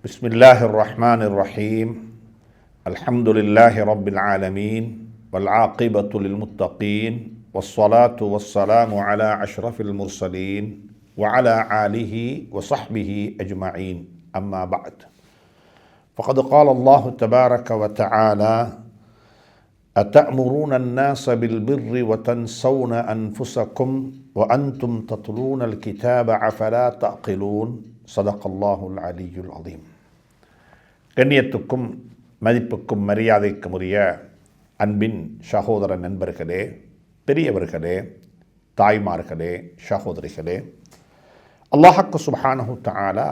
بسم الله الرحمن الرحيم الحمد لله رب العالمين والعاقبة للمتقين والصلاة والسلام على أشرف المرسلين وعلى آله وصحبه أجمعين أما بعد فقد قال الله تبارك وتعالى أتأمرون الناس بالبر وتنسون أنفسكم وأنتم تتلون الكتاب أفلا تعقلون صدق الله العلي العظيم. கண்ணியத்துக்கும் மதிப்புக்கும் மரியாதைக்கும் உரிய அன்பின் சகோதர நண்பர்களே, பெரியவர்களே, தாய்மார்களே, சகோதரிகளே, அல்லாஹ் சுப்ஹானஹு தஆலா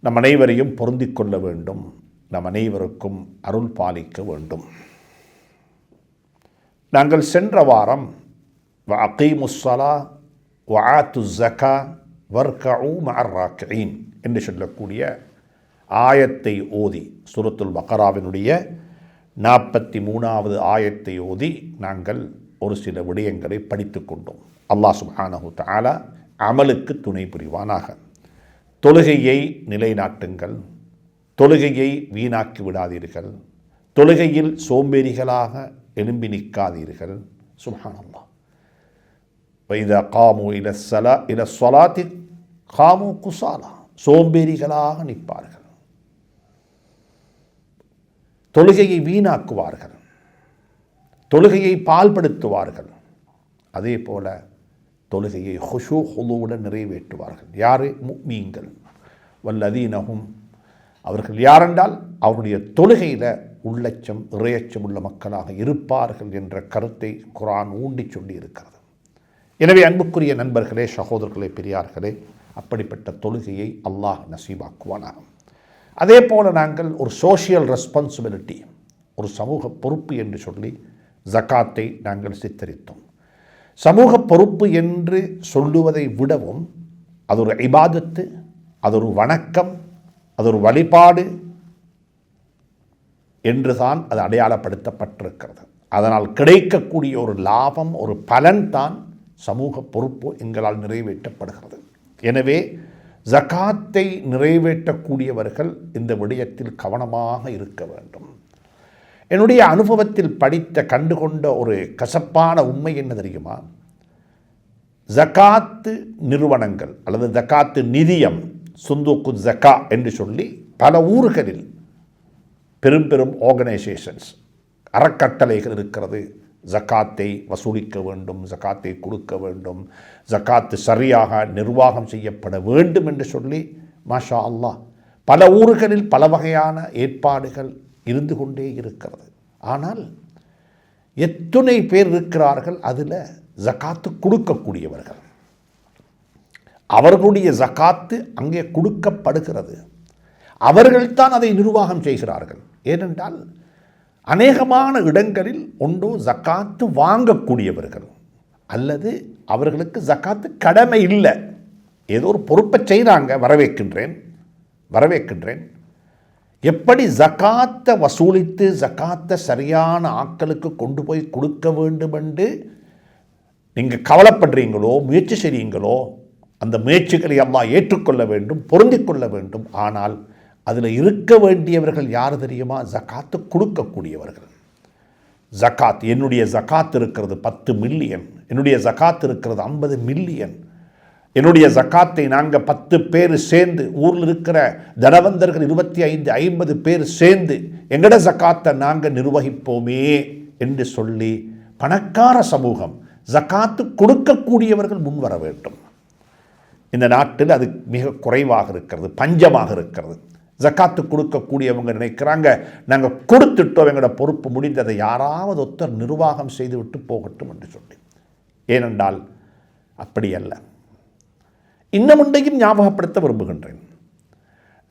நம் அனைவரையும் பொருந்திக் கொள்ள வேண்டும், நம் அனைவருக்கும் அருள் பாலிக்க வேண்டும். நாங்கள் சென்ற வாரம் வஅகீமுஸ் ஸலா வஆத்துஸ் ஸகா வர்கஉ மஅர் ராக்கிஈன் என்று சொல்லக்கூடிய ஆயத்தை ஓதி, சூரத்துல் பக்ராவினுடைய 43வது ஆயத்தை ஓதி நாங்கள் ஒரு சில விடயங்களை படித்து கொண்டோம். அல்லாஹ் சுப்ஹானஹு தஆலா அமலுக்கு துணை புரிவானாக. தொழுகையை நிலைநாட்டுங்கள், தொழுகையை வீணாக்கி விடாதீர்கள், தொழுகையில் சோம்பேறிகளாக எழும்பி நிற்காதீர்கள். சுப்ஹானல்லாஹ். வைதா காமு இல ஸலாத்தி காமு குஸாலா, சோம்பேறிகளாக நிற்பார்கள், தொழுகையை வீணாக்குவார்கள், தொழுகையை பால்படுத்துவார்கள், அதே போல தொழுகையை ஹுஷூ ஹுதுவுடன் நிறைவேற்றுவார்கள். யாரு? முஃமின்கள். வல்லதீனஹும், அவர்கள் யாரென்றால் அவருடைய தொழுகையில் உள்ளச்சம் இறையச்சம் உள்ள மக்களாக இருப்பார்கள் என்ற கருத்தை குர்ஆன் ஊண்டி சொல்லி இருக்கிறது. எனவே அன்புக்குரிய நண்பர்களே, சகோதரர்களே, பெரியார்களே, அப்படிப்பட்ட தொழுகையை அல்லாஹ் நசீபாக்குவானாக. அதே போல் நாங்கள் ஒரு சோஷியல் ரெஸ்பான்சிபிலிட்டி, ஒரு சமூக பொறுப்பு என்று சொல்லி ஜகாத்தை நாங்கள் சித்தரித்தோம். சமூக பொறுப்பு என்று சொல்லுவதை விடவும் அது ஒரு இபாதத்து, அது ஒரு வணக்கம், அது ஒரு வழிபாடு என்றுதான் அது அடையாளப்படுத்தப்பட்டிருக்கிறது. அதனால் கிடைக்கக்கூடிய ஒரு லாபம், ஒரு பலன் தான் சமூக பொறுப்பு எங்களால் நிறைவேற்றப்படுகிறது. எனவே ஜகாத்தை நிறைவேற்றக்கூடியவர்கள் இந்த விடயத்தில் கவனமாக இருக்க வேண்டும். என்னுடைய அனுபவத்தில் படித்த கண்டுகொண்ட ஒரு கசப்பான உண்மை என்ன தெரியுமா? ஜகாத்து நிறுவனங்கள் அல்லது ஜகாத்து நிதியம், சுந்தூக்கு ஜகா என்று சொல்லி பல ஊர்களில் பெரும் பெரும் ஆர்கனைசேஷன்ஸ், அறக்கட்டளைகள் இருக்கிறது. ஜகாத்தை வசூலிக்க வேண்டும், ஜகாத்தை கொடுக்க வேண்டும், ஜகாத்து சரியாக நிர்வாகம் செய்யப்பட வேண்டும் என்று சொல்லி மாஷா அல்லாஹ் பல ஊர்களில் பல வகையான ஏற்பாடுகள் இருந்து கொண்டே இருக்கிறது. ஆனால் எத்தனை பேர் இருக்கிறார்கள் அதில் ஜகாத்து கொடுக்கக்கூடியவர்கள்? அவர்களுடைய ஜகாத்து அங்கே கொடுக்கப்படுகிறது, அவர்கள்தான் அதை நிர்வாகம் செய்கிறார்கள். ஏனென்றால் அநேகமான இடங்களில் ஒன்று ஜகாத்து வாங்கக்கூடியவர்கள் அல்லது அவர்களுக்கு ஜகாத்து கடமை இல்லை, ஏதோ ஒரு பொறுப்பை செய்கிறாங்க. வரவேற்கின்றேன். எப்படி ஜகாத்தை வசூலித்து ஜகாத்தை சரியான ஆட்களுக்கு கொண்டு போய் கொடுக்க வேண்டும் என்று நீங்கள் கவலைப்படுறீங்களோ, முயற்சி செய்கிறீங்களோ, அந்த முயற்சிகளை அல்லாஹ் ஏற்றுக்கொள்ள வேண்டும், பொருந்திக் கொள்ள வேண்டும். ஆனால் அதில் இருக்க வேண்டியவர்கள் யார் தெரியுமா? ஜகாத்து கொடுக்கக்கூடியவர்கள். ஜகாத், என்னுடைய ஜகாத் இருக்கிறது 10 மில்லியன், என்னுடைய ஜகாத் இருக்கிறது 50 மில்லியன், என்னுடைய ஜகாத்தை நாங்கள் 10 பேர் சேர்ந்து, ஊரில் இருக்கிற தனவந்தர்கள் 25-50 பேர் சேர்ந்து எங்கட ஜகாத்தை நாங்கள் நிர்வகிப்போமே என்று சொல்லி பணக்கார சமூகம், ஜகாத்து கொடுக்கக்கூடியவர்கள் முன்வர வேண்டும். இந்த நாட்டில் அது மிக குறைவாக இருக்கிறது, பஞ்சமாக இருக்கிறது. ஜகாத்து கொடுக்கக்கூடியவங்க நினைக்கிறாங்க, நாங்கள் கொடுத்துட்டோம், எங்களோட பொறுப்பு முடிந்ததை யாராவது ஒருத்தர் நிர்வாகம் செய்துவிட்டு போகட்டும் என்று சொல்லி. ஏனென்றால் அப்படி அல்ல. இன்னமுண்டையும் ஞாபகப்படுத்த விரும்புகின்றேன்.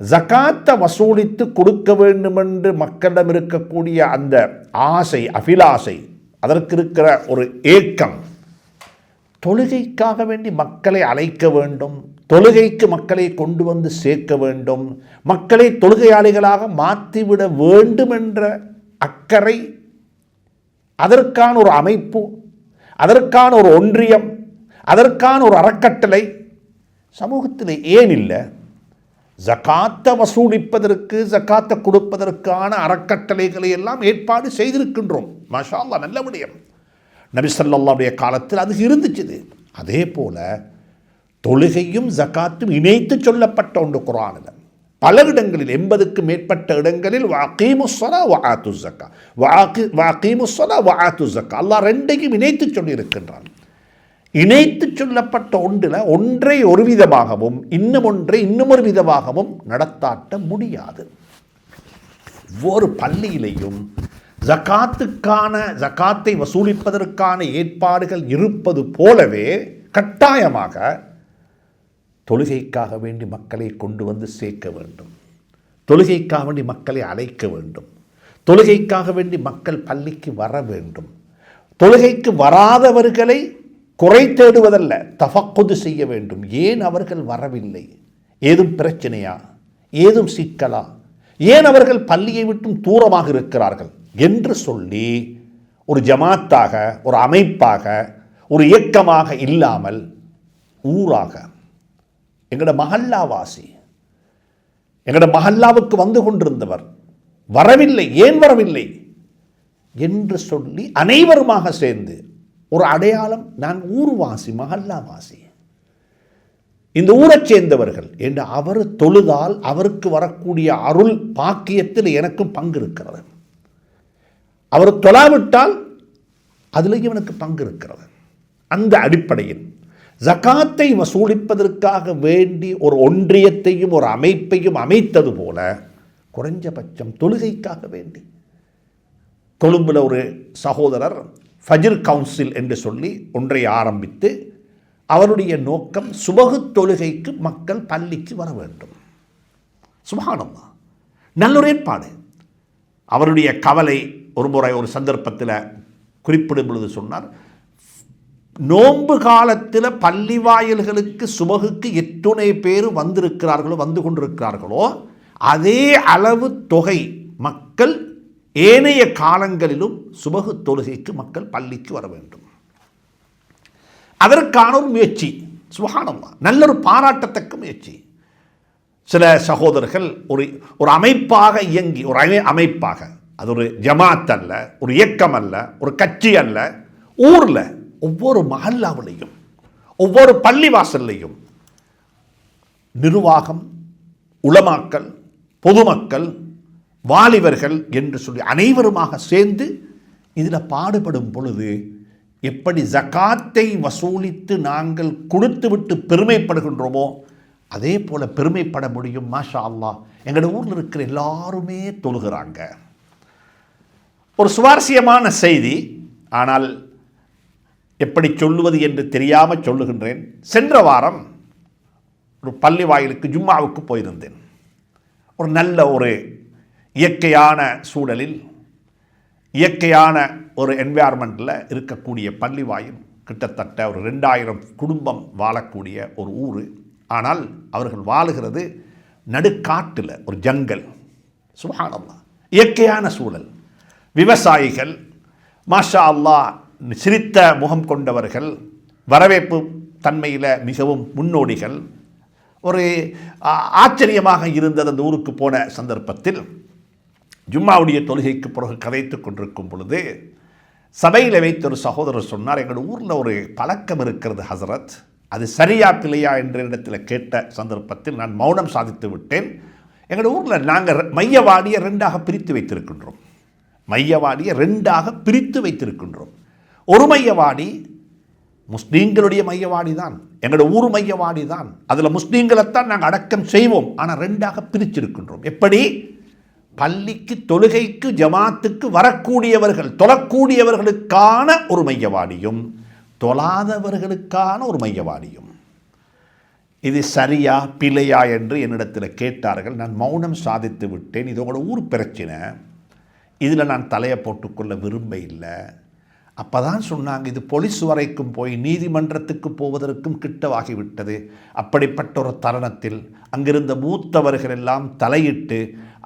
ஜகாத்தை வசூலித்து கொடுக்க வேண்டும் என்று மக்களிடம் இருக்கக்கூடிய அந்த ஆசை, அபிலாசை, அதற்கு இருக்கிற ஒரு ஏக்கம், தொழுகைக்காக வேண்டி மக்களை அழைக்க வேண்டும், தொழுகைக்கு மக்களை கொண்டு வந்து சேர்க்க வேண்டும், மக்களை தொழுகையாளிகளாக மாற்றிவிட வேண்டும் என்ற அக்கறை, அதற்கான ஒரு அமைப்பு, அதற்கான ஒரு ஒன்றியம், அதற்கான ஒரு அறக்கட்டளை சமூகத்தில் ஏன் இல்லை? ஜகாத்தை வசூலிப்பதற்கு, ஜகாத்தை கொடுப்பதற்கான அறக்கட்டளைகளை எல்லாம் ஏற்பாடு செய்திருக்கின்றோம். மாஷா அல்லாஹ், நல்ல விடயம். நபி ஸல்லல்லாஹுடைய காலத்தில் அது இருந்துச்சு. அதே போல தொழுகையும் ஜகாத்தும் இணைத்து சொல்லப்பட்ட ஒன்று குர்ஆனில். பல இடங்களில் 80க்கு மேற்பட்ட இடங்களில் வஅகீமுஸ்ஸலா வஆத்துஸ் ஸக்கா, வஅகீமுஸ்ஸலா வஆத்துஸ் ஸக்கா, அல்லாஹ் ரெண்டையும் இணைத்து சொல்லியிருக்கின்றான். இணைத்து சொல்லப்பட்ட ஒன்றில் ஒன்றை ஒரு விதமாகவும் இன்னும் ஒன்றை இன்னும் ஒரு விதமாகவும் நடத்தாட்ட முடியாது. ஒவ்வொரு பள்ளியிலையும் ஜகாத்தை வசூலிப்பதற்கான ஏற்பாடுகள் இருப்பது போலவே கட்டாயமாக தொழுகைக்காக வேண்டி மக்களை கொண்டு வந்து சேர்க்க வேண்டும், தொழுகைக்காக வேண்டி மக்களை அழைக்க வேண்டும், தொழுகைக்காக வேண்டி மக்கள் பள்ளிக்கு வர வேண்டும். தொழுகைக்கு வராதவர்களை குறை தேடுவதல்ல, தஃபக்குது செய்ய வேண்டும். ஏன் அவர்கள் வரவில்லை? ஏதும் பிரச்சனையா? ஏதும் சிக்கலா? ஏன் அவர்கள் பள்ளியை விட்டும் தூரமாக இருக்கிறார்கள் என்று சொல்லி ஒரு ஜமாத்தாக, ஒரு அமைப்பாக, ஒரு இயக்கமாக இல்லாமல் ஊராக எங்களோட மஹல்லாவாசி, எங்களோட மஹல்லாவுக்கு வந்து கொண்டிருந்தவர் வரவில்லை, ஏன் வரவில்லை என்று சொல்லி அனைவருமாக சேர்ந்து ஒரு அடையாளம், நான் ஊர்வாசி, மஹல்லாவாசி, இந்த ஊரைச் சேர்ந்தவர்கள் என்று அவர் தொழுதால் அவருக்கு வரக்கூடிய அருள் பாக்கியத்தில் எனக்கும் பங்கு இருக்கிறது, அவர் தொழாவிட்டால் அதில் இவனுக்கு பங்கு இருக்கிறது. அந்த அடிப்படையில் ஜகாத்தை வசூலிப்பதற்காக வேண்டி ஒரு ஒன்றியத்தையும் ஒரு அமைப்பையும் அமைத்தது போல குறைஞ்சபட்சம் தொழுகைக்காக வேண்டி கொழும்பில் ஒரு சகோதரர் ஃபஜ்ர் கவுன்சில் என்று சொல்லி ஒன்றை ஆரம்பித்து அவருடைய நோக்கம் சுபஹு தொழுகைக்கு மக்கள் பள்ளிக்கு வர வேண்டும். சுப்ஹானல்லாஹ், நல்லொரு ஏற்பாடு. அவருடைய கவலை ஒரு முறை ஒரு சந்தர்ப்பத்தில் குறிப்பிடும் பொழுது சொன்னார், நோன்பு காலத்தில் பள்ளி வாயில்களுக்கு சுபகுக்கு எத்துணை பேர் வந்திருக்கிறார்களோ, வந்து கொண்டிருக்கிறார்களோ, அதே அளவு தொகை மக்கள் ஏனைய காலங்களிலும் சுபகு தொழுகைக்கு மக்கள் பள்ளிக்கு வர வேண்டும். அதற்கான ஒரு முயற்சி, சுப்ஹானல்லாஹ், நல்லொரு பாராட்டத்தக்க முயற்சி. சில சகோதரர்கள் ஒரு அமைப்பாக இயங்கி, ஒரு அமைப்பாக, அது ஒரு ஜமாத் அல்ல, ஒரு இயக்கம் அல்ல, ஒரு கட்சி அல்ல, ஊரில் ஒவ்வொரு மஹல்லாவிலையும் ஒவ்வொரு பள்ளிவாசல்லையும் நிர்வாகம், உலமாக்கள், பொதுமக்கள், வாலிபர்கள் என்று சொல்லி அனைவருமாக சேர்ந்து இதில் பாடுபடும் பொழுது எப்படி ஜகாத்தை வசூலித்து நாங்கள் கொடுத்துவிட்டு பெருமைப்படுகின்றோமோ அதே போல் பெருமைப்பட முடியும். மாஷா அல்லாஹ், எங்களோட ஊரில் இருக்கிற எல்லாருமே தொழுகிறாங்க. ஒரு சுவாரஸ்யமான செய்தி, ஆனால் எப்படி சொல்லுவது என்று தெரியாமல் சொல்லுகின்றேன். சென்ற வாரம் ஒரு பள்ளி வாயிலுக்கு ஜும்மாவுக்கு போயிருந்தேன். ஒரு நல்ல ஒரு இயற்கையான சூழலில், இயற்கையான ஒரு என்வாயர்மெண்ட்டில் இருக்கக்கூடிய பள்ளி வாயில், கிட்டத்தட்ட ஒரு 2000 குடும்பம் வாழக்கூடிய ஒரு ஊர். ஆனால் அவர்கள் வாழுகிறது நடுக்காட்டில், ஒரு ஜங்கல். சுப்ஹானல்லாஹ், இயற்கையான சூழல், விவசாயிகள், மாஷா அல்லாஹ், சிரித்த முகம் கொண்டவர்கள், வரவேற்பு தன்மையில் மிகவும் முன்னோடிகள். ஒரு ஆச்சரியமாக இருந்தது. அந்த ஊருக்கு போன சந்தர்ப்பத்தில் ஜும்மாவுடைய தொழுகைக்கு பிறகு கதைத்து கொண்டிருக்கும் பொழுது சபையில் வைத்த ஒரு சகோதரர் சொன்னார், எங்கள் ஊரில் ஒரு பழக்கம் இருக்கிறது ஹசரத், அது சரியா பிள்ளையா என்ற இடத்தில் கேட்ட சந்தர்ப்பத்தில் நான் மௌனம் சாதித்து விட்டேன். எங்கள் ஊரில் நாங்கள் மையவாடியை 2ஆக பிரித்து வைத்திருக்கின்றோம். மையவாடியை 2ஆக பிரித்து வைத்திருக்கின்றோம். ஒரு மையவாடி முஸ்லீம்களுடைய மையவாடி தான், எங்களோட ஊர் மையவாடி தான், அதில் முஸ்லீம்களைத்தான் நாங்கள் அடக்கம் செய்வோம். ஆனால் 2ஆக பிரிச்சிருக்கின்றோம். எப்படி? பள்ளிக்கு, தொழுகைக்கு, ஜமாத்துக்கு வரக்கூடியவர்கள், தொழக்கூடியவர்களுக்கான ஒரு மையவாடியும் தொழாதவர்களுக்கான ஒரு மையவாடியும். இது சரியா பிழையா என்று என்னிடத்தில் கேட்டார்கள். நான் மௌனம் சாதித்து விட்டேன். இது உங்களோட ஊர் பிரச்சனை, இதில் நான் தலையை போட்டுக்கொள்ள விரும்ப இல்லை. அப்போ தான் சொன்னாங்க, இது போலீஸ் வரைக்கும் போய் நீதிமன்றத்துக்கு போவதற்கும் கிட்டவாகிவிட்டது. அப்படிப்பட்ட ஒரு தருணத்தில் அங்கிருந்த மூத்தவர்கள் எல்லாம் தலையிட்டு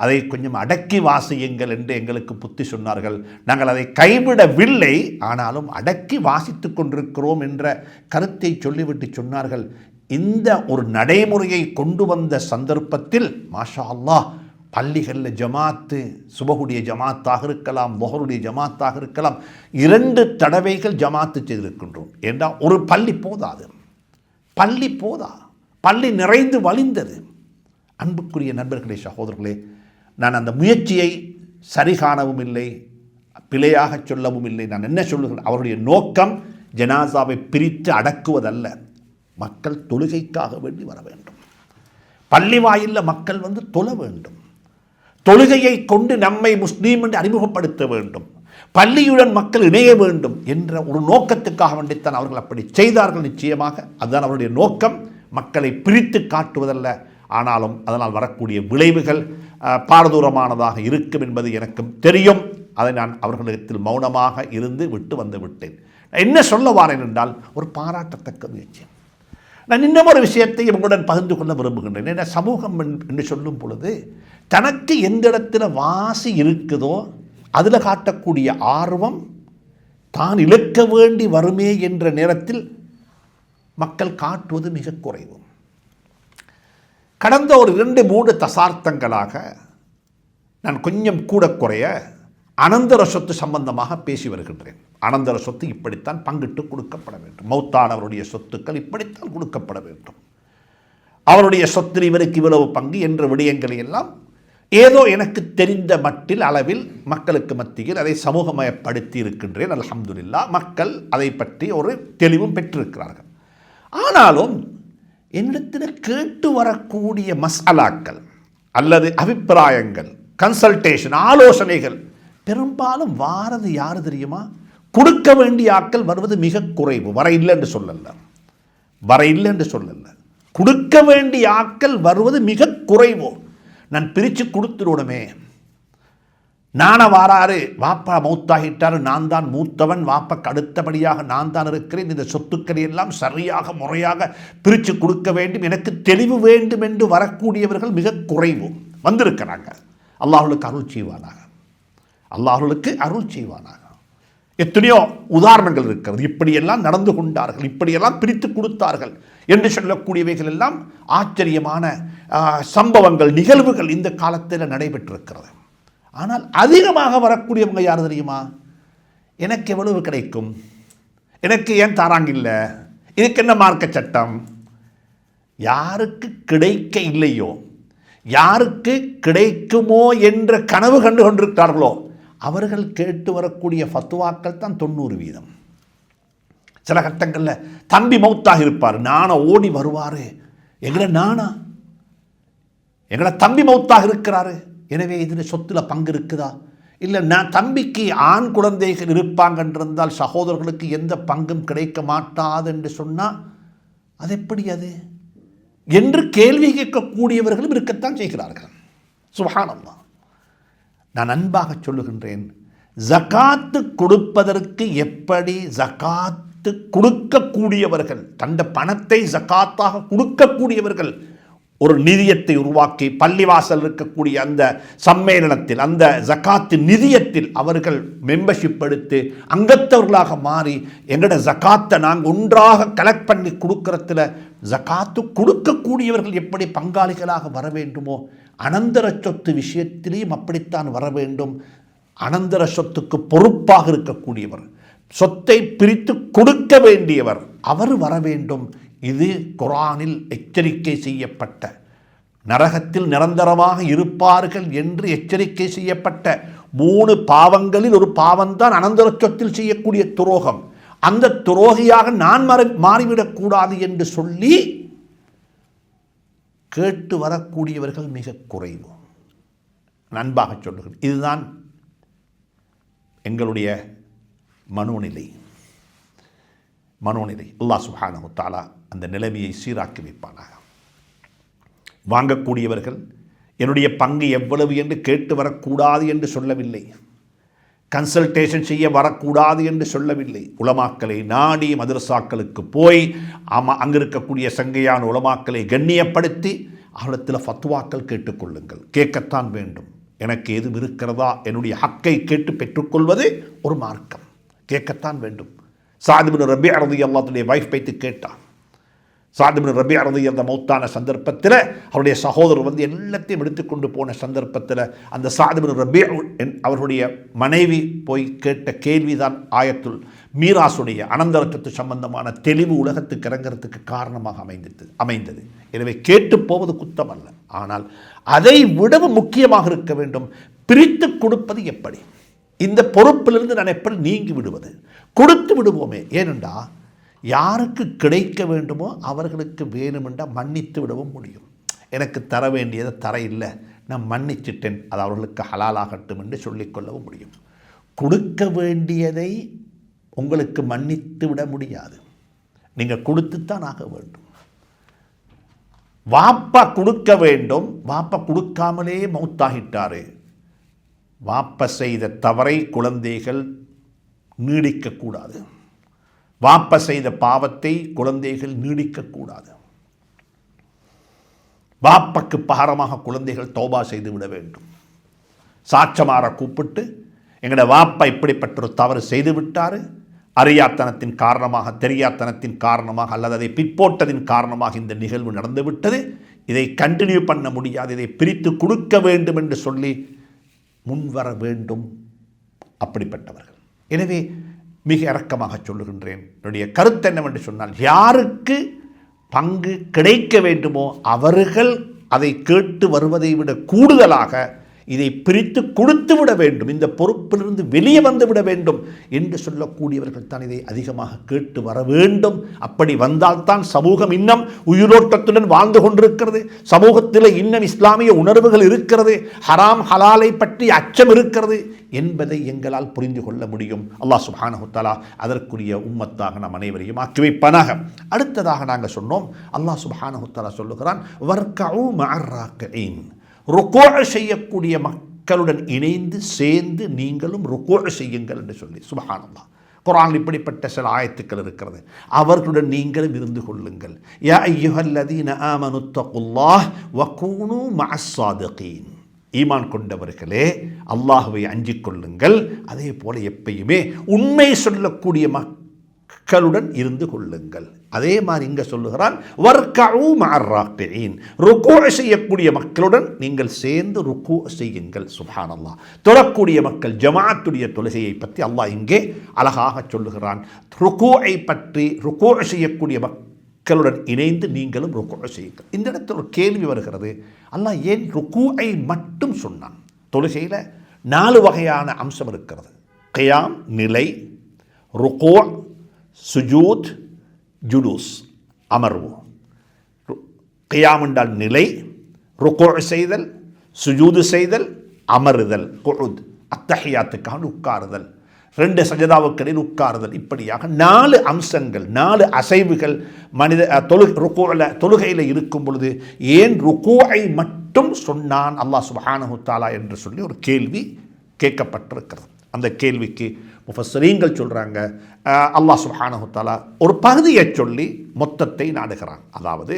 அதை கொஞ்சம் அடக்கி வாசியுங்கள் என்று எங்களுக்கு புத்தி சொன்னார்கள். நாங்கள் அதை கைவிடவில்லை, ஆனாலும் அடக்கி வாசித்து கொண்டிருக்கிறோம் என்ற கருத்தை சொல்லிவிட்டு சொன்னார்கள், இந்த ஒரு நடைமுறையை கொண்டு வந்த சந்தர்ப்பத்தில் மாஷா அல்லாஹ் பள்ளிகளில் ஜமாத்து, சுபஹுடைய ஜமாத்தாக இருக்கலாம், முஹருடைய ஜமாத்தாக இருக்கலாம், 2 தடவைகள் ஜமாத்து செய்திருக்கின்றோம். என்றால் ஒரு பள்ளி போதாது, பள்ளி நிறைந்து வழிந்தது. அன்புக்குரிய நண்பர்களே, சகோதரர்களே, நான் அந்த முயற்சியை சரி காணவும் இல்லை, பிழையாக சொல்லவும் இல்லை. நான் என்ன சொல்லுகிறேன், அவருடைய நோக்கம் ஜனாசாவை பிரித்து அடக்குவதல்ல, மக்கள் தொழுகைக்காக வேண்டி வர வேண்டும். பள்ளி வாயிலில் மக்கள் வந்து தொழ வேண்டும், தொழுகையை கொண்டு நம்மை முஸ்லீம் என்று அறிமுகப்படுத்த வேண்டும், பள்ளியுடன் மக்கள் இணைய வேண்டும் என்ற ஒரு நோக்கத்துக்காக வேண்டித்தான் அவர்கள் அப்படி செய்தார்கள். நிச்சயமாக அதுதான் அவருடைய நோக்கம், மக்களை பிரித்து காட்டுவதல்ல. ஆனாலும் அதனால் வரக்கூடிய விளைவுகள் பாரதூரமானதாக இருக்கும் என்பது எனக்கும் தெரியும். அதை நான் அவர்களிடத்தில் மௌனமாக இருந்து விட்டு வந்து விட்டேன். என்ன சொல்ல வாரேன் என்றால், ஒரு பாராட்டத்தக்க முயற்சி. நான் இன்னும் ஒரு விஷயத்தை உங்களுடன் பகிர்ந்து கொள்ள விரும்புகின்றேன். ஏன்னா சமூகம் என்று சொல்லும் பொழுது தனக்கு எந்த இடத்துல வாசி இருக்குதோ அதில் காட்டக்கூடிய ஆர்வம் தான் இழக்க வேண்டி வருமே என்ற நேரத்தில் மக்கள் காட்டுவது மிக குறைவு. கடந்த ஒரு 2-3 தசாப்தங்களாக நான் கொஞ்சம் கூட குறைய அனந்தர சொத்து சம்பந்தமாக பேசி வருகின்றேன். அனந்தர சொத்து இப்படித்தான் பங்கிட்டு கொடுக்கப்பட வேண்டும், மௌத்தானவருடைய சொத்துக்கள் இப்படித்தான் கொடுக்கப்பட வேண்டும், அவருடைய சொத்தில் இவருக்கு இவ்வளவு பங்கு என்ற விடயங்களை எல்லாம் ஏதோ எனக்கு தெரிந்த மட்டில் அளவில் மக்களுக்கு மத்தியில் அதை சமூகமயப்படுத்தி இருக்கின்றேன். அல்ஹம்துலில்லாஹ், மக்கள் அதை பற்றி ஒரு தெளிவும் பெற்றிருக்கிறார்கள். ஆனாலும் என்னிடத்தில் கேட்டு வரக்கூடிய மசாலாக்கள் அல்லது அபிப்பிராயங்கள், கன்சல்டேஷன், ஆலோசனைகள் பெரும்பாலும் வாரது யாரு தெரியுமா? கொடுக்க வேண்டிய ஆட்கள் வருவது மிக குறைவு. வர இல்லை என்று சொல்லல, கொடுக்க வேண்டிய ஆட்கள் வருவது மிக குறைவு. நான் பிரித்து கொடுத்துருடமே, நான வாராரு, வாப்பா மௌத்தாகிட்டார், நான் தான் மூத்தவன், வாப்பாக்கு அடுத்தபடியாக நான் தான் இருக்கிறேன், இந்த சொத்துக்களை எல்லாம் சரியாக முறையாக பிரித்து கொடுக்க வேண்டும், எனக்கு தெளிவு வேண்டும் என்று வரக்கூடியவர்கள் மிக குறைவு வந்திருக்கிறாங்க. அல்லாஹ்வுக்கு அருள் செய்வானாக, அல்லாஹ்வுக்கு அருள் செய்வானாக. எத்தனையோ உதாரணங்கள் இருக்கிறது, இப்படியெல்லாம் நடந்து கொண்டார்கள், இப்படியெல்லாம் பிரித்து கொடுத்தார்கள் என்று சொல்லக்கூடியவைகள் எல்லாம் ஆச்சரியமான சம்பவங்கள், நிகழ்வுகள் இந்த காலத்தில் நடைபெற்றிருக்கிறது. ஆனால் அதிகமாக வரக்கூடியவங்க யார் தெரியுமா? எனக்கு எவ்வளவு கிடைக்கும், எனக்கு ஏன் தாராங்கில்லை, இதுக்கு என்ன மார்க்க சட்டம்? யாருக்கு கிடைக்க இல்லையோ, யாருக்கு கிடைக்குமோ என்ற கனவு கண்டு கொண்டிருக்கிறார்களோ அவர்கள் கேட்டு வரக்கூடிய ஃபத்வாக்கள் தான் 90%. சில கட்டங்களில் தம்பி மௌத்தாக இருப்பார், நானா ஓடி வருவார், எங்களை தம்பி மௌத்தாக இருக்கிறாரு, எனவே இதில் சொத்தில் பங்கு இருக்குதா? இல்லை, நான் தம்பிக்கு ஆண் குழந்தைகள் இருப்பாங்க என்றிருந்தால் சகோதரர்களுக்கு எந்த பங்கும் கிடைக்க மாட்டாது என்று சொன்னால் அது எப்படி அது என்று கேள்வி கேட்கக்கூடியவர்களும் இருக்கத்தான் செய்கிறார்கள். சுப்ஹானல்லாஹ். நான் அன்பாக சொல்லுகின்றேன், ஜகாத்து கொடுப்பதற்கு எப்படி ஜகாத்து கொடுக்கக்கூடியவர்கள், தந்த பணத்தை ஜகாத்தாக கொடுக்கக்கூடியவர்கள் ஒரு நிதியத்தை உருவாக்கி பள்ளிவாசல் இருக்கக்கூடிய அந்த சம்மேளனத்தில், அந்த ஜகாத்து நிதியத்தில் அவர்கள் மெம்பர்ஷிப் எடுத்து அங்கத்தவர்களாக மாறி எங்களோட ஜகாத்தை நாங்கள் ஒன்றாக கலெக்ட் பண்ணி கொடுக்கறதுல ஜகாத்து கொடுக்கக்கூடியவர்கள் எப்படி பங்காளிகளாக வர வேண்டுமோ அனந்தர சொத்து விஷயத்திலேயும் அப்படித்தான் வர வேண்டும். அனந்தர சொத்துக்கு பொறுப்பாக இருக்கக்கூடியவர், சொத்தை பிரித்து கொடுக்க வேண்டியவர், அவர் வர வேண்டும். இது குர்ஆனில் எச்சரிக்கை செய்யப்பட்ட, நரகத்தில் நிரந்தரமாக இருப்பார்கள் என்று எச்சரிக்கை செய்யப்பட்ட 3 பாவங்களில் ஒரு பாவம்தான் அனந்தர சொத்தில் செய்யக்கூடிய துரோகம். அந்த துரோகியாக நான் மாறிவிடக்கூடாது என்று சொல்லி கேட்டு வரக்கூடியவர்கள் மிக குறைவு. அன்பாக சொல்லுகிறேன், இதுதான் எங்களுடைய மனோநிலை. அல்லாஹ் சுப்ஹானஹு வ தஆலா அந்த நிலைமையை சீராக்கி வைப்பானாக. வாங்கக்கூடியவர்கள் என்னுடைய பங்கு எவ்வளவு என்று கேட்டு வரக்கூடாது என்று சொல்லவில்லை, கன்சல்டேஷன் செய்ய வரக்கூடாது என்று சொல்லவில்லை. உலமாக்களை நாடி மதரசாக்களுக்கு போய் அங்கு இருக்கக்கூடிய சங்கையான உலமாக்களை கண்ணியப்படுத்தி அவரிடத்தில் ஃபத்வாக்கள் கேட்டுக்கொள்ளுங்கள். கேட்கத்தான் வேண்டும். எனக்கு எதுவும் இருக்கிறதா, என்னுடைய ஹக்கை கேட்டு பெற்றுக்கொள்வது ஒரு மார்க்கம், கேட்கத்தான் வேண்டும். சாத் இப்னு ரபீஅ ரலியல்லாஹு அன்ஹு வைஃப் பைத்து கேட்டான், சாத் இப்னு ரபீஆ ரலியல்லாஹு மௌத்தான சந்தர்ப்பத்தில் அவருடைய சகோதரர் எல்லாத்தையும் எடுத்துக்கொண்டு போன சந்தர்ப்பத்தில் அந்த சாத் இப்னு ரபீஆ அவருடைய மனைவி போய் கேட்ட கேள்விதான் ஆயத்துல் மீராசுடைய அனந்தரத்துக்கு சம்பந்தமான தெளிவு உலகத்துக்கு இறங்கிறதுக்கு காரணமாக அமைந்தது. எனவே கேட்டு போவது குத்தம் அல்ல, ஆனால் அதை விடவும் முக்கியமாக இருக்க வேண்டும், பிரித்து கொடுப்பது எப்படி, இந்த பொறுப்பிலிருந்து நான் எப்படி நீங்கி விடுவது, கொடுத்து விடுவோமே. ஏனென்றா யாருக்கு கிடைக்க வேண்டுமோ அவர்களுக்கு வேணுமென்றால் மன்னித்து விடவும் முடியும். எனக்கு தர வேண்டியதை தர இல்லை, நான் மன்னிச்சிட்டேன், அது அவர்களுக்கு ஹலாலாகட்டும் என்று சொல்லிக்கொள்ளவும் முடியும். கொடுக்க வேண்டியதை உங்களுக்கு மன்னித்து விட முடியாது, நீங்கள் கொடுத்துத்தான் ஆக வேண்டும். வாப்பா கொடுக்க வேண்டும், வாப்பா கொடுக்காமலே மௌத்தாகிட்டாரு. வாப்பா செய்த தவறை குழந்தைகள் நீடிக்கக்கூடாது, வாப்பா செய்த பாவத்தை குழந்தைகள் நீடிக்கக்கூடாது. வாப்பக்கு பாரமாக குழந்தைகள் தௌபா செய்து விட வேண்டும். சாட்சமாற கூப்பிட்டு எங்களோட வாப்பா இப்படிப்பட்ட ஒரு தவறு செய்து விட்டார், அறியாத்தனத்தின் காரணமாக, தெரியாத்தனத்தின் காரணமாக அல்லது அதை பிற்போட்டதின் காரணமாக இந்த நிகழ்வு நடந்துவிட்டது, இதை கண்டினியூ பண்ண முடியாது, இதை பிரித்து கொடுக்க வேண்டும் என்று சொல்லி முன்வர வேண்டும் அப்படிப்பட்டவர்கள். எனவே மிக இரக்கமாக சொல்லுகின்றேன், என்னுடைய கருத்து என்னவென்று சொன்னால், யாருக்கு பங்கு கிடைக்க வேண்டுமோ அவர்கள் அதை கேட்டு வருவதை விட கூடுதலாக இதை பிரித்து கொடுத்து விட வேண்டும், இந்த பொறுப்பிலிருந்து வெளியே வந்து விட வேண்டும் என்று சொல்லக்கூடியவர்கள் தான் இதை அதிகமாக கேட்டு வர வேண்டும். அப்படி வந்தால்தான் சமூகம் இன்னும் உயிரோட்டத்துடன் வாழ்ந்து கொண்டிருக்கிறது, சமூகத்தில் இன்னும் இஸ்லாமிய உணர்வுகள் இருக்கிறது, ஹராம் ஹலாலை பற்றி அச்சம் இருக்கிறது என்பதை எங்களால் புரிந்து கொள்ள முடியும். அல்லாஹ் சுப்ஹானஹு வ தஆலா அதற்குரிய உம்மத்தாக நாம் அனைவரையும் ஆக்கி வைப்பானாக. அடுத்ததாக நாங்கள் சொன்னோம், அல்லாஹ் சுப்ஹானஹு வ தஆலா சொல்லுகிறான், வர்கஉ மஅர் ராக்கிஈன், ருக்கூ செய்யக்கூடிய மக்களுடன் இணைந்து சேர்ந்து நீங்களும் ருக்கூ செய்யுங்கள் என்று சொல்லி. சுப்ஹானல்லாஹ், குர்ஆனில் இப்படிப்பட்ட சில ஆயத்துக்கள் இருக்கிறது. அவர்களுடன் நீங்களும் இருந்து கொள்ளுங்கள். யா அய்யுஹல்லதீன ஆமனு தகுல்லாஹ் வகூனு மஅஸ் ஸாதிகீன், ஈமான் கொண்டவர்களே அல்லாஹ்வை அஞ்சிக் கொள்ளுங்கள், அதே போல எப்பயுமே உண்மை சொல்லக்கூடிய மக்களுடன் இருந்து கொள்ளுங்கள். அதே மாதிரி இங்க சொல்லுகிறான், வர்கஉ மஅர் ராக்கிஈன், ருக்கூ செய்யக்கூடிய மக்களுடன் நீங்கள் சேர்ந்து ருக்கூ செய்யுங்கள். சுப்ஹானல்லாஹ், தொழக்கூடிய மக்கள் ஜமாஅத்துடைய தொழுகையை பற்றி அல்லாஹ் இங்கே அழகாக சொல்லுகிறான். ருக்கூஐ பற்றி, ருக்கூ செய்யக்கூடிய மக்களுடன் இணைந்து நீங்களும் ருக்கூ செய்யுங்கள். இந்த இடத்துல ஒரு கேள்வி வருகிறது, அல்லாஹ் ஏன் ருக்கூஐ மட்டும் சொன்னான்? தொழுகையில் 4 வகையான அம்சம் இருக்கிறது. கியாம் நிலை, ருக்கூ, சுஜூத், ஜுலூஸ் அமர்வு. கியாம் என்றால் நிலை, ருக்கூ செய்தல், சுஜூது செய்தல், அமருதல், குஊத் அத்தஹியாத்துக்கான உட்காருதல், 2 சஜதாவுக்கிடையில் உட்காருதல், இப்படியாக 4 அம்சங்கள், 4 அசைவுகள் மனித தொழுகையில் இருக்கும் பொழுது ஏன் ருக்கூஐ மட்டும் சொன்னான் அல்லாஹ் சுப்ஹானஹு வ தஆலா என்று சொல்லி ஒரு கேள்வி கேட்கப்பட்டிருக்கிறது. அந்த கேள்விக்கு முஃபஸ்ஸரீன்கள் சொல்கிறாங்க, அல்லாஹ் சுப்ஹானஹு வ தஆலா ஒரு பகுதியை சொல்லி மொத்தத்தை நாடுகிறான். அதாவது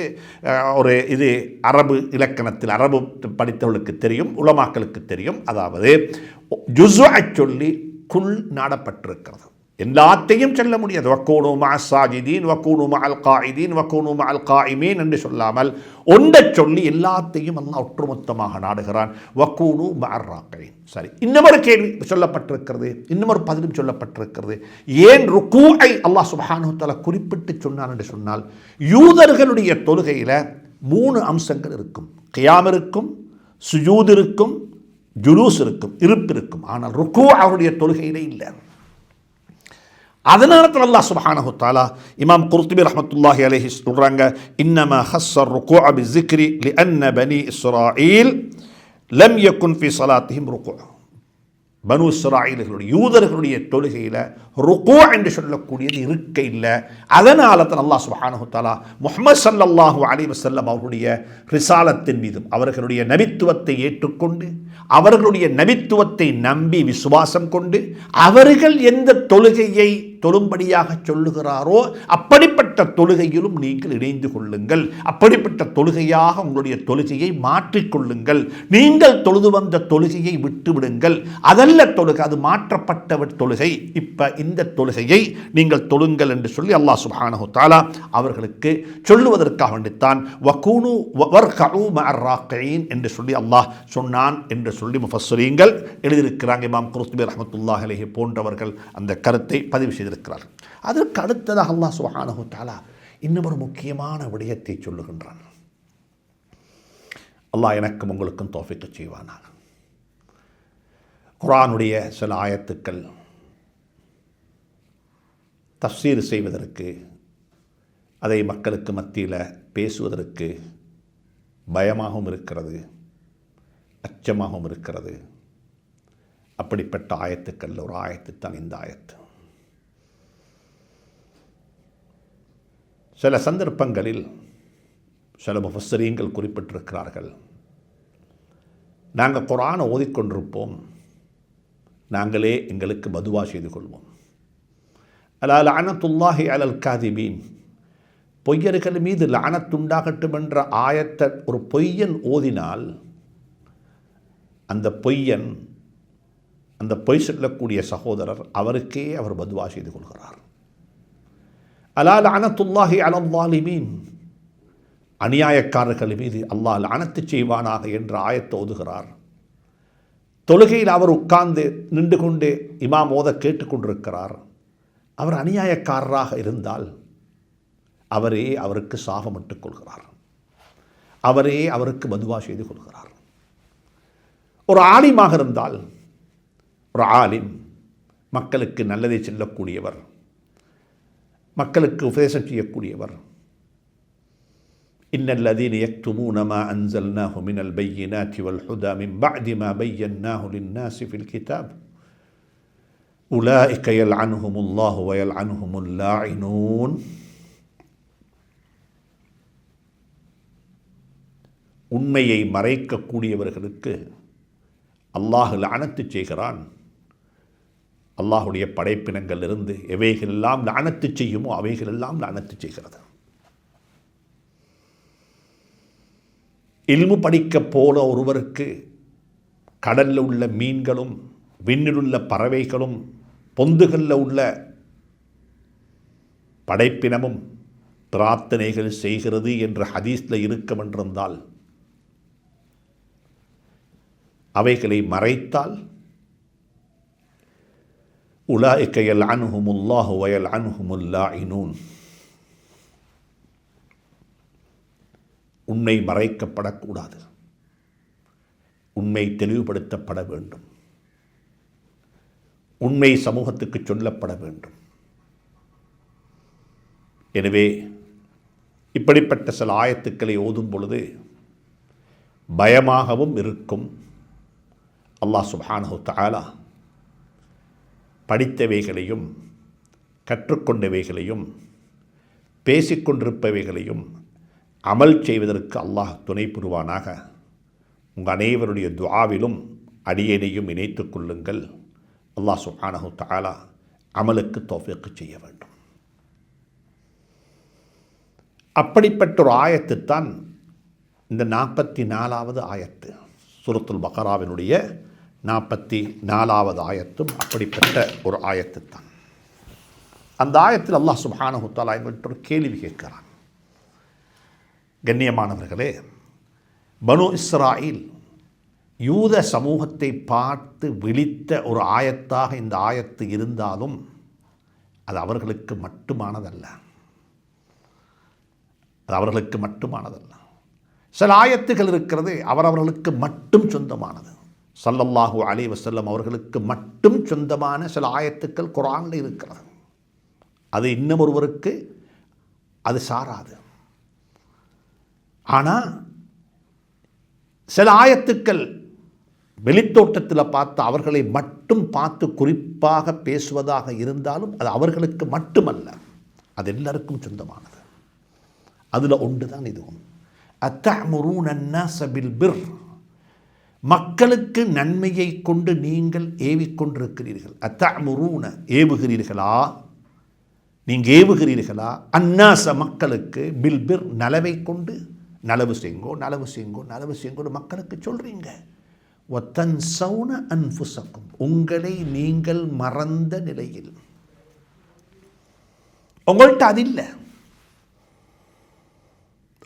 ஒரு இது அரபு இலக்கணத்தில், அரபு படித்தவர்களுக்கு தெரியும், உலமாக்களுக்கு தெரியும். அதாவது ஜுஸ்அ சொல்லி குல் நாடப்பட்டிருக்கிறது. எல்லாத்தையும் சொல்ல முடியாது. வக்கூனு மஅஸ் ஸாஜிதீன் வக்கூனு மஅல் காயிதீன் வக்கூனு மஅல் காயிமீன் என்று சொல்லாமல் ஒன்றை சொல்லி எல்லாத்தையும் அல்லாஹ் ஒட்டுமொத்தமாக நாடுகிறான். வக்கூனு மஅர் ராக்கிஈன். சரி, இன்னொரு கேள்வி சொல்லப்பட்டிருக்கிறது, இன்னொரு பதிலும் சொல்லப்பட்டிருக்கிறது. ஏன் ருக்கூஐ அல்லாஹ் சுப்ஹானஹு வ தஆலா குறிப்பிட்டு சொன்னான் என்று சொன்னால், யூதர்களுடைய தொழுகையில் 3 அம்சங்கள் இருக்கும். கியாம் இருக்கும், சுஜூத் இருக்கும், ஜுலூஸ் இருக்கும், இருப்பு இருக்கும். ஆனால் ருக்கூ அவருடைய தொழுகையிலே இல்லை. அதனால தான் அல்லாஹ் சுப்ஹானஹு வ தஆலா, இமாம் குர்துபி ரஹ்மத்துல்லாஹி அலைஹி சொல்றாங்க, இன்னமா ஹஸ்ஸ ருக்கூஅ பிஸ்ஸிக்ரி லிஅன்ன பனி இஸ்ராயீல் லம் யகுன் ஃபீ ஸலாத்திஹிம் ருக்கூ. பனு இஸ்ராயீல்களுடைய, யூதர்களுடைய தொழுகையில் ருக்கூ என்று சொல்லக்கூடியது இருக்க இல்லை. அதனால தான் அல்லாஹ் சுப்ஹானஹு வ தஆலா முஹம்மது ஸல்லல்லாஹு அலைஹி வஸல்லம் அவர்களுடைய ரிசாலத்தின் மீதும் அவர்களுடைய நபித்துவத்தை ஏற்றுக்கொண்டு, அவர்களுடைய நபித்துவத்தை நம்பி விசுவாசம் கொண்டு, அவர்கள் எந்த தொழுகையை தொழும்படியாக சொல்லுகிறாரோ அப்படிப்பட்ட தொழுகையிலும் நீங்கள் இணைந்து கொள்ளுங்கள். அப்படிப்பட்ட தொழுகையாக உங்களுடைய தொழுகையை மாற்றிக்கொள்ளுங்கள். நீங்கள் தொழுது வந்த தொழுகையை விட்டுவிடுங்கள். அதல்ல தொழுகை, அது மாற்றப்பட்ட தொழுகை. இப்ப இந்த தொழுகையை நீங்கள் தொழுங்கள் என்று சொல்லி அல்லாஹ் சுப்ஹானஹு வ தஆலா அவர்களுக்கு சொல்லுவதற்காக வேண்டித்தான் வகூனு வர்கஉ மஅர் ராக்கிஈன் என்று சொல்லி அல்லாஹ் சொன்னான் என்று சொல்லி முஃபஸ்ஸிரீன்கள் எழுதியிருக்கிறாங்க. இமாம் குர்துபி ரஹ்மத்துல்லாஹி அலைஹி போன்றவர்கள் அந்த கருத்தை பதிவு செய்திருக்கிறார்கள். அதற்கு அடுத்ததாக அல்லாஹ் சுப்ஹானஹு வ தஆலா இன்னும் ஒரு முக்கியமான விடயத்தை சொல்லுகின்றான். அல்லாஹ் எனக்கும் உங்களுக்கும் தௌஃபீக் செய்வானாக. குர்ஆனுடைய சில ஆயத்துக்கள் தஃப்சீர் செய்வதற்கு, அதை மக்களுக்கு மத்தியில் பேசுவதற்கு பயமாகவும் இருக்கிறது, அச்சமாகவும் இருக்கிறது. அப்படிப்பட்ட ஆயத்துக்கள் ஒரு ஆயத்து தான் இந்த ஆயத்து. சில சந்தர்ப்பங்களில் சில முஃபஸ்ஸிரீன்கள் குறிப்பிட்டிருக்கிறார்கள், நாங்கள் குர்ஆனை ஓதிக்கொண்டிருப்போம், நாங்களே எங்களுக்கு பதுவா செய்து கொள்வோம். அலா லஅனத்துல்லாஹி அலல் காதிபீன், பொய்யர்கள் மீது லஅனத்துண்டாகட்டும் என்ற ஆயத்தை ஒரு பொய்யன் ஓதினால் அந்த பொய்யன், அந்த பொய் சொல்லக்கூடிய சகோதரர், அவருக்கே அவர் பதுவா செய்து கொள்கிறார். அலா லஅனத்துல்லாஹி அலல் ஸாலிமீன், அநியாயக்காரர்கள் மீது அல்லாஹ் லஅனத்து செய்வானாக என்ற ஆயத்தை ஓதுகிறார். தொழுகையில் அவர் உட்கார்ந்து நின்று கொண்டு இமாம் ஓத கேட்டுக்கொண்டிருக்கிறார். அவர் அநியாயக்காரராக இருந்தால் அவரே அவருக்கு சாபமிட்டுக் கொள்கிறார், அவரே அவருக்கு பதுவா செய்து கொள்கிறார். ஒரு ஆலிமாக இருந்தால், ஒரு ஆலிம் மக்களுக்கு நல்லதை சொல்லக்கூடியவர், மக்களுக்கு உபதேசம் செய்யக்கூடியவர், இன்னல்லதீன யக்துமூன மா அன்ஸல்னாஹு மினல் பையினாத்தி வல் ஹுதா மின் பஅதி மா பையன்னாஹு லின்னாஸி ஃபில் கிதாப் உலாயிக யல்அன்ஹுமுல்லாஹு வ யல்அன்ஹுமுல் லாயினூன். உண்மையை மறைக்கக்கூடியவர்களுக்கு அல்லாஹ் லஅனத்து செய்கிறான். அல்லாஹுடைய படைப்பினங்கள் இருந்து எவைகளெல்லாம் லஅனத்து செய்யுமோ அவைகளெல்லாம் லஅனத்து செய்கிறது. இல்மு படிக்க போல ஒருவருக்கு கடலில் உள்ள மீன்களும் விண்ணில் உள்ள பறவைகளும் பொந்துகளில் உள்ள படைப்பினமும் பிரார்த்தனைகள் செய்கிறது என்று ஹதீஸில் இருக்கும் என்றிருந்தால், அவைகளை மறைத்தால் உலாயிக யல்அன்ஹுமுல்லாஹு வ யல்அன்ஹுமுல் லாயினூன், உண்மை மறைக்கப்படக்கூடாது, உண்மை தெளிவுபடுத்தப்பட வேண்டும், உண்மை சமூகத்துக்கு சொல்லப்பட வேண்டும். எனவே இப்படிப்பட்ட சில ஆயத்துக்களை ஓதும் பொழுது பயமாகவும் இருக்கும். அல்லாஹ் சுப்ஹானஹு வ தஆலா படித்தவைகளையும் கற்றுக்கொண்டவைகளையும் பேசிக்கொண்டிருப்பவைகளையும் அமல் செய்வதற்கு அல்லாஹ் துணை புரிவானாக. உங்கள் அனைவருடைய துஆவிலும் அடியேனையும் இணைத்துக் கொள்ளுங்கள். அல்லாஹ் சுப்ஹானஹு வ தஆலா அமலுக்கு தௌஃபீக் செய்ய வேண்டும். அப்படிப்பட்ட ஒரு ஆயத்து தான் இந்த 44வது ஆயத்து. சூரத்துல் பக்ராவினுடைய 44வது ஆயத்தும் அப்படிப்பட்ட ஒரு ஆயத்து தான். அந்த ஆயத்தில் அல்லாஹ் சுப்ஹானஹு வ தஆலா எங்கள்கிட்ட ஒரு கேள்வி கேட்கிறான். கண்ணியமானவர்களே, பனு இஸ்ராயில் யூத சமூகத்தை பார்த்து விழித்த ஒரு ஆயத்தாக இந்த ஆயத்து இருந்தாலும் அது அவர்களுக்கு மட்டுமானதல்ல. அது அவர்களுக்கு மட்டுமானதல்ல. சில ஆயத்துகள் இருக்கிறது அவரவர்களுக்கு மட்டும் சொந்தமானது. ஸல்லல்லாஹு அலைஹி வஸல்லம் அவர்களுக்கு மட்டும் சொந்தமான சில ஆயத்துக்கள் குர்ஆனில் இருக்கிறது. அது இன்னும் ஒருவருக்கு அது சாராது. ஆனால் சில ஆயத்துக்கள் வெளித்தோட்டத்தில் பார்த்து அவர்களை மட்டும் பார்த்து குறிப்பாக பேசுவதாக இருந்தாலும் அது அவர்களுக்கு மட்டுமல்ல, அது எல்லாருக்கும் சொந்தமானது. அதில் ஒன்று தான் இதுவும். அத்தஅமுரூன அன்னாஸ பில் பிர், மக்களுக்கு நன்மையை கொண்டு நீங்கள் ஏவிக்கொண்டிருக்கிறீர்கள். அத்தஅமுரூன, ஏவுகிறீர்களா, நீங்கள் ஏவுகிறீர்களா அன்னாச மக்களுக்கு பில்பிர் நலவை கொண்டு நலவு செய்யுங்கோ நலவு செய்யுங்கோ நலவு செய்யுங்கோன்னு மக்களுக்கு சொல்கிறீங்க. வத்தன்சௌன அன்ஃபுஸக்கும், உங்களை நீங்கள் மறந்த நிலையில். உங்கள்கிட்ட அது இல்லை,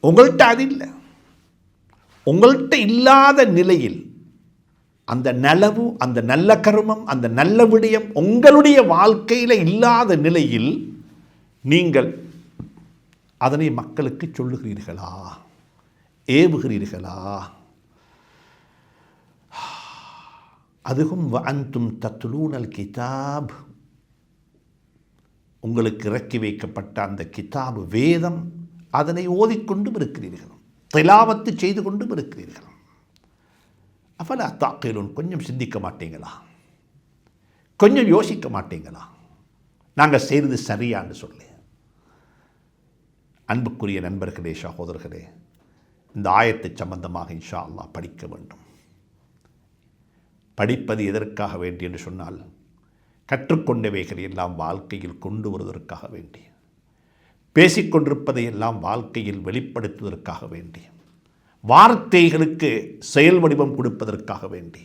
உங்கள்கிட்ட அது இல்லை. உங்கள்கிட்ட இல்லாத நிலையில் அந்த நலவு, அந்த நல்ல கர்மம், அந்த நல்ல விடயம் உங்களுடைய வாழ்க்கையில் இல்லாத நிலையில் நீங்கள் அதனை மக்களுக்கு சொல்லுகிறீர்களா, ஏவுகிறீர்களா? அதுவும் வஅன்தும் தத்லூனல் கிதாப், உங்களுக்கு இறக்கி வைக்கப்பட்ட அந்த கிதாபு வேதம், அதனை ஓதிக்கொண்டும் இருக்கிறீர்கள், திலாவத்து செய்து கொண்டும் இருக்கிறீர்கள். அஃபலா தாக்கீலூன், கொஞ்சம் சிந்திக்க மாட்டீங்களா, கொஞ்சம் யோசிக்க மாட்டீங்களா நாங்கள் செய்கிறது சரியான்னு சொல்லி? அன்புக்குரிய நண்பர்களே, சகோதரர்களே, இந்த ஆயத்தை சம்பந்தமாக இன்ஷா அல்லாஹ் படிக்க வேண்டும். படிப்பது எதற்காக வேண்டி என்று சொன்னால், கற்றுக்கொண்டவைகளை எல்லாம் வாழ்க்கையில் கொண்டு வருவதற்காக வேண்டி, பேசிக்கொண்டிருப்பதை எல்லாம் வாழ்க்கையில் வெளிப்படுத்துவதற்காக வேண்டி, வார்த்தைகளுக்கு செயல் வடிவம் கொடுப்பதற்காக வேண்டி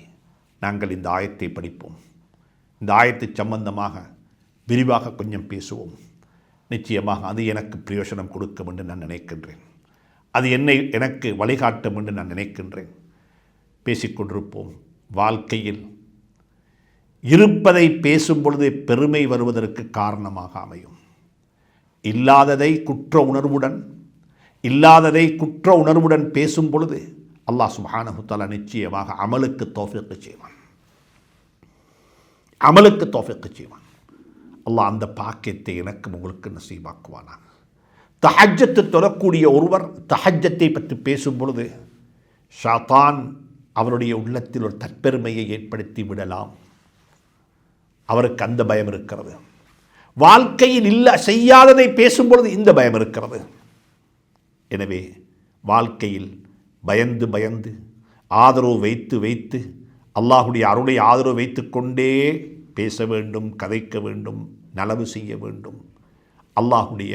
நாங்கள் இந்த ஆயத்தை படிப்போம். இந்த ஆயத்தை சம்பந்தமாக விரிவாக கொஞ்சம் பேசுவோம். நிச்சயமாக அது எனக்கு பிரயோஜனம் கொடுக்கும் என்று நான் நினைக்கின்றேன். அது எனக்கு வழிகாட்டும் என்று நான் நினைக்கின்றேன். பேசிக்கொண்டிருப்போம். வாழ்க்கையில் இருப்பதை பேசும் பொழுது பெருமை வருவதற்கு காரணமாக அமையும். இல்லாததை குற்ற உணர்வுடன் பேசும் பொழுது அல்லாஹ் சுப்ஹானஹு தஆலா நிச்சயமாக அமலுக்கு தௌஃபீக் செய்வான். அமலுக்கு தௌஃபீக் செய்வான். அல்லாஹ் அந்த பாக்கியத்தை எனக்கு உங்களுக்கு நசீபாக்குவானாக. தஹஜ்ஜத்து தொழக்கூடிய ஒருவர் தஹஜ்ஜத்தை பற்றி பேசும் பொழுது ஷைத்தான் அவருடைய உள்ளத்தில் ஒரு தற்பெருமையை ஏற்படுத்தி விடலாம். அவருக்கு அந்த பயம் இருக்கிறது. வாழ்க்கையில் செய்யாததை பேசும் பொழுது இந்த பயம் இருக்கிறது. எனவே வாழ்க்கையில் பயந்து பயந்து ஆதரவு வைத்து வைத்து அல்லாஹுடைய அருளை ஆதரவு வைத்து கொண்டே பேச வேண்டும், கதைக்க வேண்டும், நலவு செய்ய வேண்டும். அல்லாஹுடைய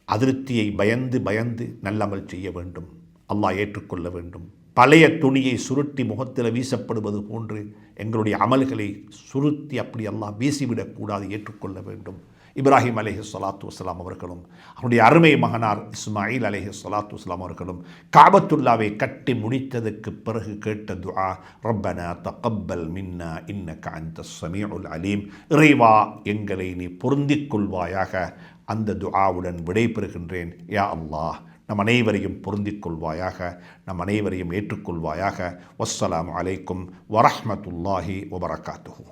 அதிருப்தியை பயந்து பயந்து நல்லமல் செய்ய வேண்டும். அல்லாஹ் ஏற்றுக்கொள்ள வேண்டும். பழைய துணியை சுருட்டி முகத்தில் வீசப்படுவது போன்று எங்களுடைய அமல்களை சுருட்டி அப்படி அல்லாஹ் வீசிவிடக்கூடாது, ஏற்றுக்கொள்ள வேண்டும். இப்ராஹிம் அலைஹிஸ்ஸலாத்து வஸ்ஸலாம் அவர்களும் அவருடைய அருமை மகனார் இஸ்மாயில் அலைஹிஸ்ஸலாத்து வஸ்ஸலாம் அவர்களும் காபத்துல்லாவை கட்டி முடித்ததற்கு பிறகு கேட்ட துஆ, ரப்பனா தகப்பல் மின்னா இன்னக அன்தஸ் ஸமீஉல் அலீம், இறைவா எங்களை நீ பொருந்திக் கொள்வாயாக. அந்த துஆவுடன் விடைபெறுகின்றேன். யா அல்லாஹ் நம் அனைவரையும் பொருந்திக் கொள்வாயாக, நம் அனைவரையும் ஏற்றுக்கொள்வாயாக. வஸ்ஸலாமு அலைக்கும் வரஹ்மத்துல்லாஹி வபரகாத்துஹு.